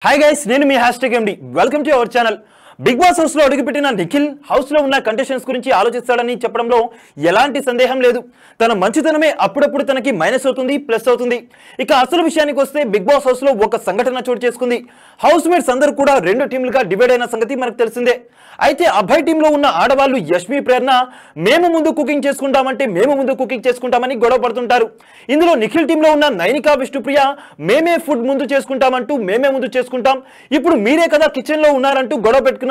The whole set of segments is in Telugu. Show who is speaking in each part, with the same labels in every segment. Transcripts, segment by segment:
Speaker 1: Hi guys, నేను మీ #MD. Welcome to our channel. Big boss house లో అడుగుపెట్టిన నిఖిల్ హౌస్ లో ఉన్న కంటెస్టెంట్స్ గురించి ఆలోచిస్తాడని చెప్పడంలో ఎలాంటి సందేహం లేదు. తన మంచితనమే అప్పుడప్పుడు తనకి మైనస్ అవుతుంది, ప్లస్ అవుతుంది. ఇక అసలు విషయానికి వస్తే బిగ్ బాస్ హౌస్ లో ఒక సంఘటన చోటు చేసుకుంది. హౌస్ మేట్స్ అందరూ కూడా రెండు టీంలుగా డివైడ్ అయిన సంగతి మనకు తెలిసిందే. అయితే అబ్బాయి టీంలో ఉన్న ఆడవాళ్ళు యష్మి, ప్రేరణ మేము ముందు కుకింగ్ చేసుకుంటామంటే మేము ముందు కుకింగ్ చేసుకుంటామని గొడవ పడుతుంటారు. ఇందులో నిఖిల్ టీంలో ఉన్న నైనిక, విష్ణుప్రియ మేమే ఫుడ్ ముందు చేసుకుంటామంటూ మేమే ముందు చేసుకుంటాం, ఇప్పుడు మీరే కదా కిచెన్ లో ఉన్నారంటూ గొడవ పెట్టుకున్నారు.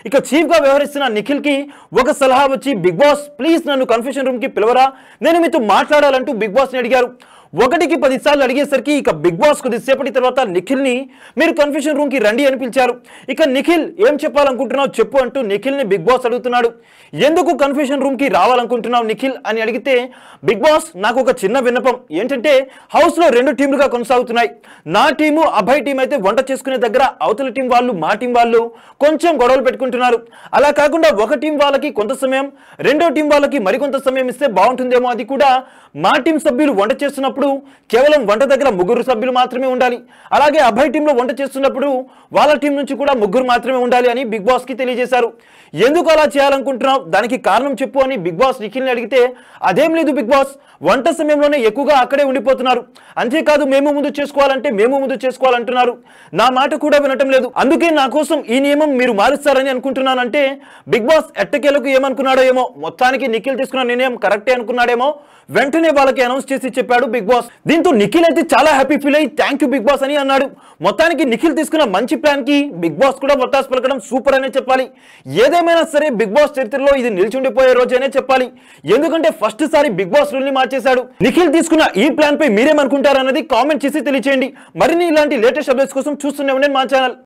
Speaker 1: ఇక చీఫ్ గా వ్యవహరిస్తున్న నిఖిల్ కి ఒక సలహా వచ్చి, బిగ్ బాస్ ప్లీజ్ నన్ను కన్ఫ్యూషన్ రూమ్ కి పిలవరా, నేను మీతో మాట్లాడాలంటూ బిగ్ బాస్ ని అడిగారు. 1కి 10 సార్లు అడిగేసరికి ఇక బిగ్ బాస్ కొద్దిసేపటి తర్వాత నిఖిల్ ని మీరు కన్ఫ్యూషన్ రూమ్ కి రండి అని పిలిచారు. ఇక నిఖిల్ ఏం చెప్పాలనుకుంటున్నావు చెప్పు అంటూ నిఖిల్ ని బిగ్ బాస్ అడుగుతున్నాడు. ఎందుకు కన్ఫ్యూషన్ రూమ్ కి రావాలనుకుంటున్నావు నిఖిల్ అని అడిగితే, బిగ్ బాస్ నాకు ఒక చిన్న విన్నపం ఏంటంటే హౌస్ లో రెండు టీంలుగా కొనసాగుతున్నాయి. నా టీము అభయ్ టీం అయితే వంట చేసుకునే దగ్గర అవతల టీం వాళ్ళు మా టీం వాళ్ళు కొంచెం గొడవలు పెట్టుకుంటున్నారు. అలా కాకుండా ఒక టీం వాళ్ళకి కొంత సమయం, రెండో టీం వాళ్ళకి మరికొంత సమయం ఇస్తే బాగుంటుందేమో. అది కూడా మా టీం సభ్యులు వంట చేస్తున్నప్పుడు కేవలం వంట దగ్గర 3 సభ్యులు మాత్రమే ఉండాలి, అలాగే అభయ్ టీంలో వంట చేస్తున్నప్పుడు వాళ్ళ టీం నుంచి కూడా 3 మాత్రమే ఉండాలి అని బిగ్ బాస్ కి తెలియజేశారు. ఎందుకు అలా చేయాలనుకుంటున్నావు, దానికి కారణం చెప్పు అని బిగ్ బాస్ నిఖిల్ ని అడిగితే, అదేం లేదు బిగ్ బాస్, వంట సమయంలోనే ఎక్కువగా అక్కడే ఉండిపోతున్నారు, అంతేకాదు మేము ముందు చేసుకోవాలంటే మేము ముందు చేసుకోవాలంటున్నారు, నా మాట కూడా వినటం లేదు, అందుకే నా కోసం ఈ నియమం మీరు మారుస్తారని అనుకుంటున్నానంటే బిగ్ బాస్ ఎట్టకేలకు ఏమనుకున్నాడో ఏమో. మొత్తానికి నిఖిల్ తీసుకున్న నిర్ణయం కరెక్టే అనుకున్నాడేమో. వెంటనే వాళ్ళకి అనౌన్స్ చేసి చెప్పాడు బిగ్ బాస్. దీంతో నిఖిల్ అయితే చాలా హ్యాపీ ఫీల్ అయ్యి థ్యాంక్ యూ బిగ్ బాస్ అని అన్నాడు. మొత్తానికి నిఖిల్ తీసుకున్న మంచి ప్లాన్ కి బిగ్ బాస్ కూడా వత్తాసు పలకడం సూపర్ అనే చెప్పాలి. ఏదేమైనా సరే బిగ్ బాస్ చరిత్రలో ఇది నిల్చుండిపోయే రోజనే చెప్పాలి. ఎందుకంటే ఫస్ట్ సారి బిగ్ బాస్ రూల్ ని మార్చేశాడు. నిఖిల్ తీసుకున్న ఈ ప్లాన్ పై మీరేమనుకుంటారన్నది కామెంట్ చేసి తెలియచేయండి. మరిన్ని ఇలాంటి లేటెస్ట్ అప్డేట్స్ కోసం చూస్తూనే ఉండండి మా ఛానల్.